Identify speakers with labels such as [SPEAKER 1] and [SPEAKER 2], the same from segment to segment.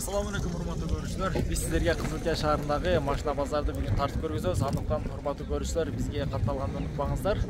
[SPEAKER 1] Assalamu alaikum урматтуу көрүүчүлөр. Биз сиздерге Кызылкия шаарындагы машина базарды бүгүн тартып көргөзөбүз. Андыктан урматтуу көрүүчүлөр, бизге катталганды унутпаңыздар.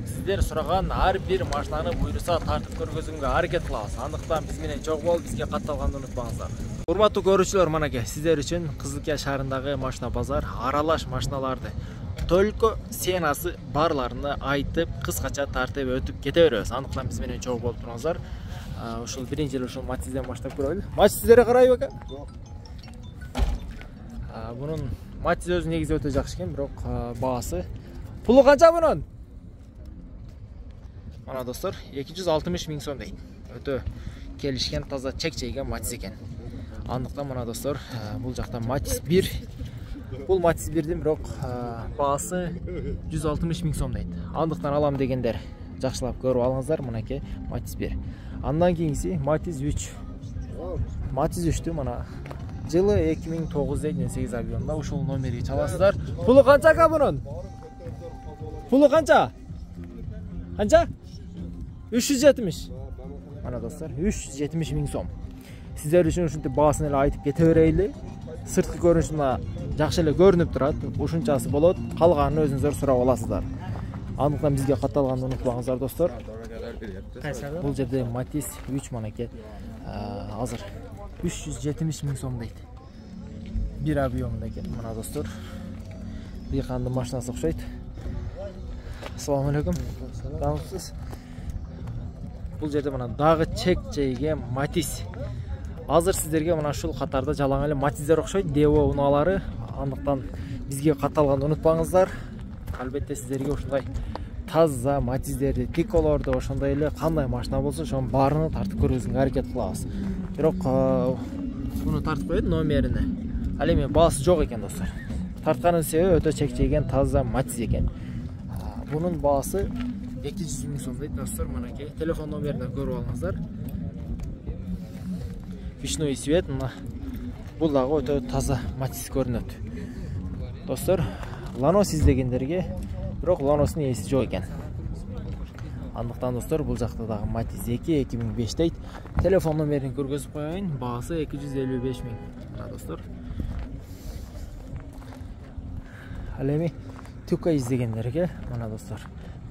[SPEAKER 1] Сиздер сураган ар бир машинаны буйруса тартып көргөзүүгө аракет кылабыз. Андыктан биз менен чогуу болуп, бизге катталганды унутпаңыздар. Урматтуу көрүүчүлөр, манаке сиздер үчүн Кызылкия шаарындагы машина базар аралаш машиналарды только сенасы барларını айтып, кыскача тартып өтүп кете беребиз. Андыктан биз менен чогуу болуп туруңуздар. Ушул биринчи ушул Матизден баштап көрөлү. Матиз сиздерге карайбы экен? Жок. Бунун Матиз өзү негизи өтө жакшы экен, бирок баасы пулу канча бунун? Мана достор, 260 миң сом дейт. Өтө келишкен, таза чек-чейген Матиз экен. Андыктан мана достор, бул жакта Матиз 1. Бул Матиз 1дин бирок баасы 160 миң сом дейт. Андыктан алам дегендер жакшылап көрүп алыңыздар, мынакей Матиз 1. Андан кийинси Матиз 3. Матиз 3тү мана жылы 2009-18 объемда ушул номерге чаласыздар. Пулу канча ка бунун? Пулу канча? Канча? 370. Мана достор, 370 миң сом. Сиздер үчүн ушинтип баасын эле айтып кете берейли. Сырткы көрүнүшүнө жакшы эле көрүнүп турат. Ушунчасы болот. Калганын өзүңүздөр сурап аласыздар. Андыктан бизге катталганды унутпаңыздар достор. Бул жерде Матиз 3 манеке азыр 370 миң сом дейт. Бир объемда экен мына достор. Дыйкандын машинасы окшойт. Ассаламу алейкум. Камсыз. Бул жерде мына дагы чек-чейген Матиз. Азыр сиздерге мына ушул катарда жалаң эле Матиздер окшойт, Дево унаалары. Андыктан бизге катталганды унутпаңыздар. Албетте сиздерге ушундай таза Матиздерди, Тиколорду, ошондой эле кандай машина болсо, ошонун баарына тартып көргөзүүгө аракет кылабыз. Бирок буну тартып коет номерине. Ал эми баасы жок экен достор. Тартканын себеби өтө чек-чейген таза Матиз экен. Бунун баасы 200 миң сом дейт достор. Мынакей телефон номеринен көрүп алыңыздар. Вишной свет, мына бул дагы өтө таза Матиз көрүнөт. Достор, Ланос издегендерге бирок Ланостун ээси жок экен. Андыктан достор, бул жакта дагы Матиз 2 2005 дейт. Телефон номерин көргөзүп коеюн. Баасы 255 миң. Мына достор. Ал эми Тико издегендерге мына достор,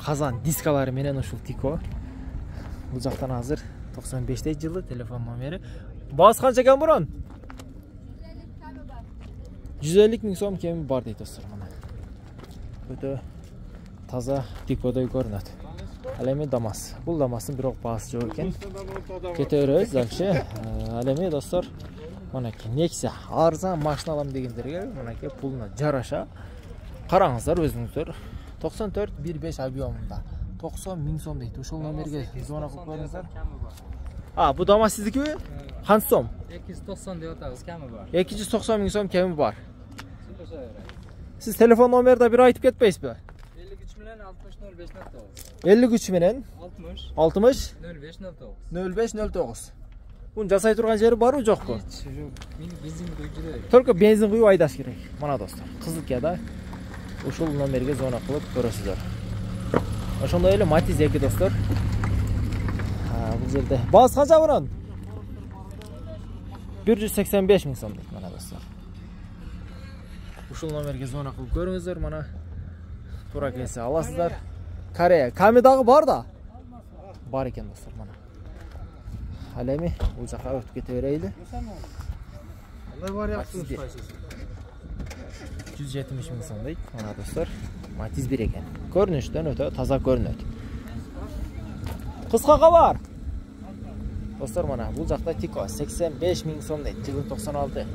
[SPEAKER 1] казан дискалары менен ушул Тико. Бул жактан азыр 95 дейт жылы телефон номери. Баасы канча экен бурун? 150 миң сом кеми бар дейт достор. Мына өтө таза Тикодой көрүнөт. Ал эми Дамас. Бул Дамастын бирок баасы жок экен. Кете беребиз дальше. Ал эми достор, мынакей Nexia арзан машина алам дегендерге мынакей пулуна жараша караңыздар өзүңүздөр. 94-15 объемунда 90 миң сом дейт. Ушул номерге звонок кылып коюңуздар. Бу Дамас сиздикиби? Канча сом? 290 деп атабыз, кеми бар. 290 миң сом кеми бар. Siz telefon numarada bir aytıp ketmeysiz mi?
[SPEAKER 2] 53 менен 60 05 09.
[SPEAKER 1] 53 менен 60
[SPEAKER 2] 05 09.
[SPEAKER 1] 05 09. Bunu жасай турган жери барбы, жокпу?
[SPEAKER 2] Жок. Мен бензин куюп жүрөм.
[SPEAKER 1] Только бензин куюп айдаш керек. Мана достор, Кызылкияда ушул номерге звонок кылып көрөсүздөр. Ошондой эле Матиз 2 достор. Бул жерде баасы канча бурун? 185 миң сом дейт мана достор. Ушул номерге звонок кылып көрүңүздөр, мана туура келсе аласыздар. Корея ками дагы бар да? Бар экен достор, мана. Ал эми бул жака өтүп кете берейли. Кандай вариантсыз кайсысы? 170 миң сом дейт мана достор. Матиз 1 экен. Көрүнүштөн өтө таза көрүнөт. Кыска кабар. Достор, мана бул жакта Тико 85 миң сом дейт, жылы 96.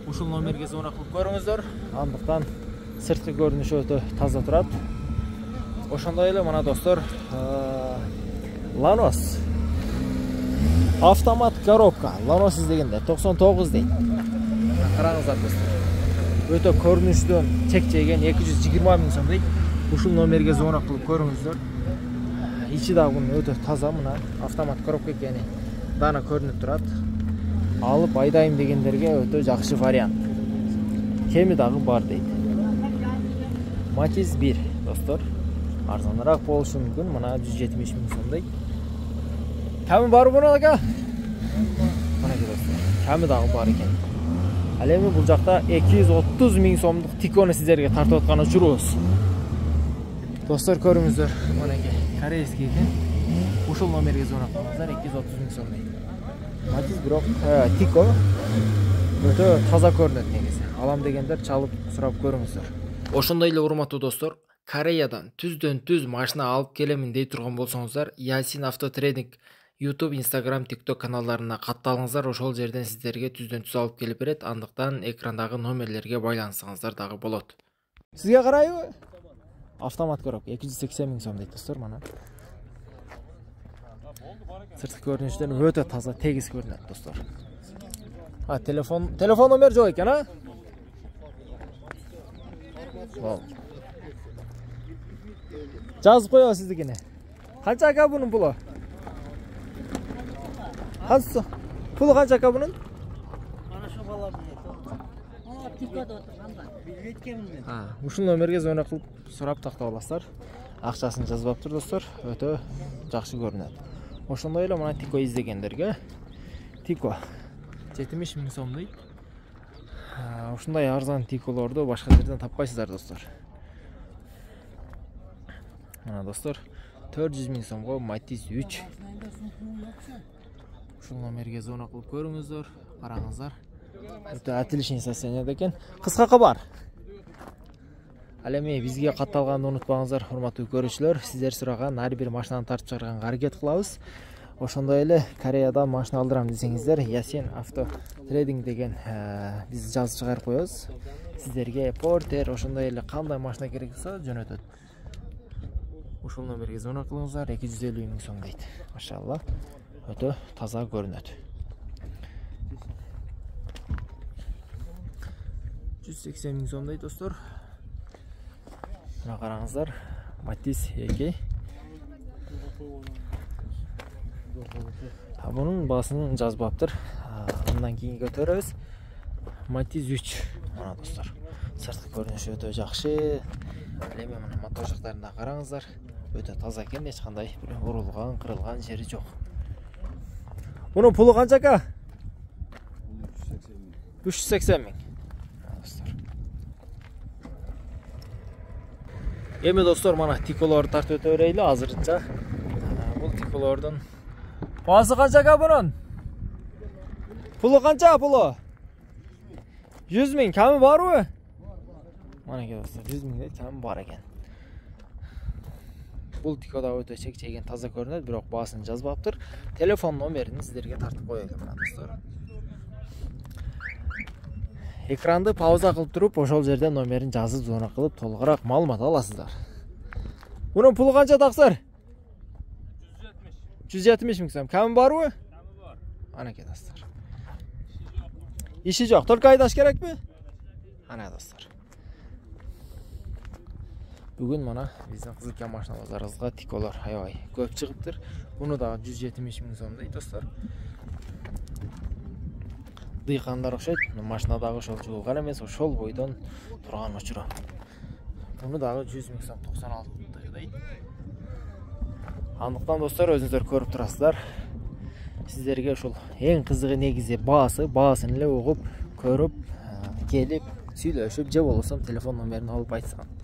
[SPEAKER 1] Ушул номерге звонок кылып көрүңүздөр. Андыктан сырткы көрүнүшү өтө таза турат. Ошондой эле мана достор, Ланос автомат коробка. Ланос издегенде 99 дейт. Караңыздар достор. Өтө көрүнүштөн чек-чейген 220 миң сом дейт. Ушул номерге звонок кылып көрүңүздөр. Ичи дагы бунун өтө таза, мына автомат коробка экени дана көрүнүп турат. Алып айдайм дегендерге өтө жакшы вариант. Кеми дагы бар дейт. Матиз 1 достор. Арзаныраак болушу мүмкүн. Мына 170 миң сом дейт. Кеми бар буна ага? Мына достор. кәмі дағы бар екен. Ал эми бул жакта 230 миң сомдук Тиконы сиздерге тартып аткан учурубуз. Достор, көрүңүздөр, мынакей корейский экен. Ушул номерге звонок кылыңыздар, 230 миң сом дейт. Матис бирок Тико өтө таза көрүнөт негизи. Алам дегендер чалып сурап көрүңүздөр. Ошондой эле урматтуу достор, Кореядан түздөн-түз машина алып келемин дей турган болсоңуздар, Yasin Автотрейдинг YouTube, Instagram, TikTok каналдарына катталыңыздар. Ошол жерден сиздерге түздөн-түз алып келип берет. Андыктан экрандагы номерлерге байлансаңыздар дагы болот. Сизге карайбы? Автомат коробка 280 миң сом дейт достор, мана. Сырткы көрүнүштөн өтө таза, тегиз көрүнөт достор. Телефон номер жок экен, а? Жазып коебуз сиздикине. Канча ака бунун пулу? Канча? Пулу канча ака бунун?
[SPEAKER 3] Ana şu bala bilet. Aa Tiko'da oturganda. Bilet keminde.
[SPEAKER 1] Ушул номерге звонок кылып сурап тактап аласыздар. Акчасын жазбаптыр достор, өтө жакшы көрүнөт. Ошондой эле мына Тико издегендерге Тико 70 миң сом дейт. Ушундай арзан Тиколорду башка жерден таппайсыздар достор. Мына достор, 400 миң сомго Матис 3. Ушул номерге звонок кылып көрүңүздөр, караңыздар. Өтө отличный состояниеде экен. Кыска кабар. Ал эми бизге катталганды унутпаңыздар, урматтуу көрүүчүлөр. Сиздер сураган ар бир машинаны тартып чыгарганга аракет кылабыз. Ошондой эле Кореядан машина алдырам десеңиздер, Yasin Автотрейдинг деген биз жазып чыгарып коебуз. Сиздерге портер, ошондой эле кандай машина керек болсо жөнөтөт. Ушул номерге звонок кылыңыздар, 250 миң сом дейт. Машалла, өтө таза көрүнөт. 180 миң сом дейт достор. Мына караңыздар, Матис 2. Bunun basını жазбаптыр. Андан кийин көтөрөбүз. Матис 3. Мына достор. Сырткы көрүнүшү өтө жакшы. Эми мына мотор жактарына караңыздар. Өтө таза экен, эч кандай урулган, кырылган жери жок. Bunun пулу канча ака? 380 миң. Достор. Эми достор, мына Тиколорду тартып өтө берели азырынча. Бул Тиколордун басы канча ака bunun? Пулу канча пулу? 100 миң, ками барбы? Манеке достор, 100 миң дейт, ками бар экен. Бул Тикода өтө чек-чейген таза көрүнөт, бирок баасын жазбаптыр. Телефон номерин сиздерге тартып коелу мына достор. Экранды пауза кылып туруп, ошол жерден номерин жазып звонок кылып толугураак маалымат аласыздар. Bunun пулу канча таксыр? 170 миң сом. Ками барбы? Ками бар. Анеке достор. Иши жок, только айдаш керекпи? Ана достор. Бүгүн мана биздин кызыккан машина базарыбызга Тиколор аябай көп чыгыптыр. Буну да 170 миң сом дейт достор. Дыйкандар окшойт, машинадагы ошол жугулган эмес, ошол бойдон турган учуру. Буну дагы 100 миң сом 96 дейт. Андыктан достор, өзүңүздөр көрүп турасыздар. Сиздерге ушул эң кызыгы негизи баасын эле угуп, көрүп, келип, сүйлөшүп, же болбосо телефон номерин алып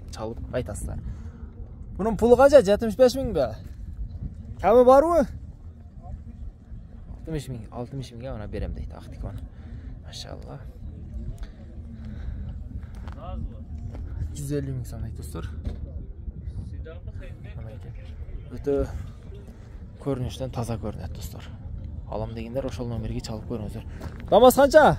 [SPEAKER 1] чалып айтасыздар. Bunun пулу канча? 75 миңби? Ками барбы? 60 миңге ана берем дейт ак Тикон. Машалла. 150 миң сом дейт достор. Өтө көрүнүштөн таза көрүнөт достор. Алам дегендер ошол номерге чалып көрүңүздөр. Дамас канча?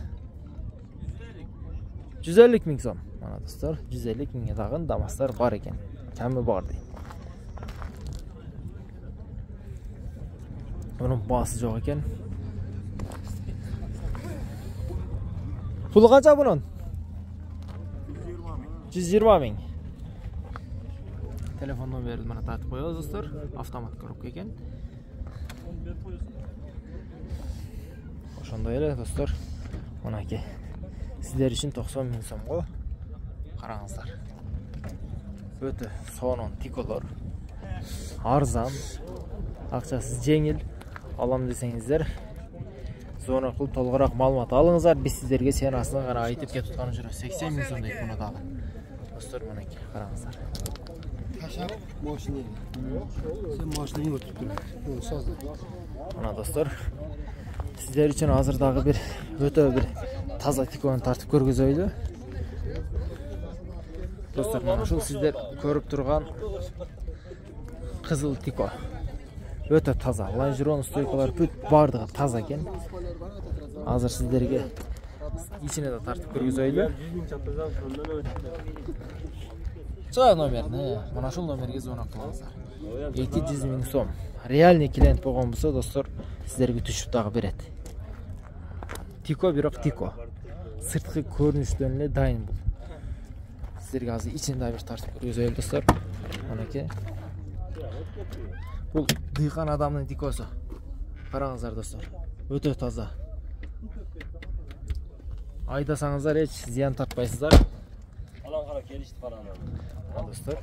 [SPEAKER 1] 150 миң сом. Мана достор, 150 миңге дагы дамастар бар экен. Ками бар дейт. Bunun баасы жок экен. Пулу канча bunun? 120 миң. Телефон номерин мана тартып коебуз достор. Автомат коробка экен. Ошондой эле достор, мынакей сиздер үчүн 90 миң сомго караңыздар. Өтө сонун Тиколор. Арзан, акчасыз жеңил алам десеңиздер, зона кылып толугураак маалымат алыңыздар. Биз сиздерге сыянасын гана айтып кетип аткан жүрөбүз. 80 миң сом дейт муну дагы. Достор, мынакей караңыздар.
[SPEAKER 4] Машина. Sen maşinayı ötüp dur. Onu sazla.
[SPEAKER 1] Мына достор, сиздер үчүн азыр дагы бир өтө бир таза тикону тартып көргүзөйлү. Достор, мына ушул сиздер көрүп турган кызыл тико. Өтө таза. Лонжерон стойкалар бүт бардыгы таза экен. Азыр сиздерге ичине да тартып көргүзөйлү. Чыга номерни. Мына ушул номерге звонок кылыңыздар. 200 миң сом. Реальный клиент болгон болсо, достор, сиздерге түшүп дагы берет. Тико, бирок тико. Сырткы көрүнүштөн эле дайын бул. Сиздерге азыр ичине да бир тартып көргүзөйлү, достор. Мынакей. Бул дыйкан адамдын тикосу. Караңыздар, достор. Өтө таза. Айдасаңыздар эч зыян тартпайсыздар.
[SPEAKER 2] Алан кара келишти карана.
[SPEAKER 1] Достор.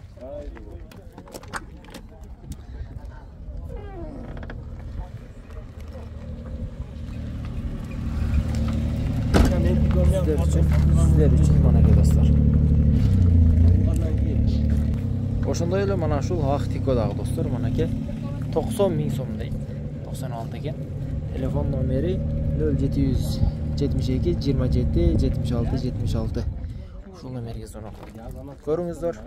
[SPEAKER 1] Sizler üçün manake dostlar. Ошондой эле мына ушул ак тико дагы достор, манake 90 миң сом дейт. 96 экен. Телефон номери 0772 27 76 76. Ушул номерге звонок көрүңүздөр.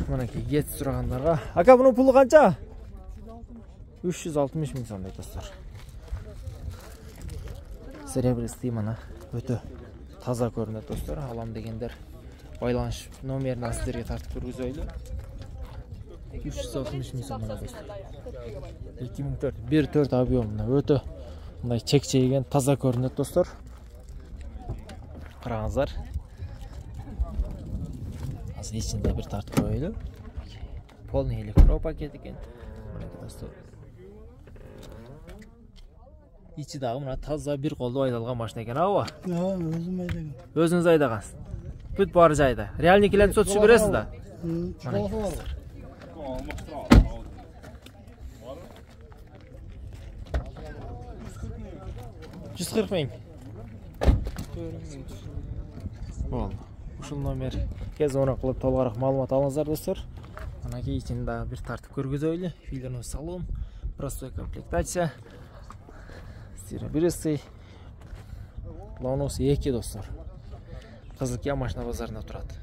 [SPEAKER 1] Манake кет сурагандарга. Ака, бунун пулу канча? 360 миң сом дейт достор. Серебристый мана өтө таза көрүнөт достор. Алам дегендер байланыш номерин сиздерге тартып көргүзөйлү. 360 миң сом мана достор. 2004 1.4 объемна өтө мындай чек-чейген таза көрүнөт достор. Караңыздар. Азыр ичинде бир тартып коелу. Полный электро пакет экен. Мына достор. İçi dağım mına таза bir kolda aydalıgan машина eкен, ава?
[SPEAKER 4] Ya özüm aydagan.
[SPEAKER 1] Özünüz aydagansiz. Бүт бар жайда. Реальный клиент сотушу бересиз да?
[SPEAKER 4] Mana
[SPEAKER 1] 140 ming. Болду. Ушул номерге звонок кылып толугураак маалымат алыңыздар, достор. Анакей ичинде бир тартып көргүзөйлү. Филерный салон, простой комплектация. Серебристый. Лаунос 2 достор. Кызылкия машина базарында турат.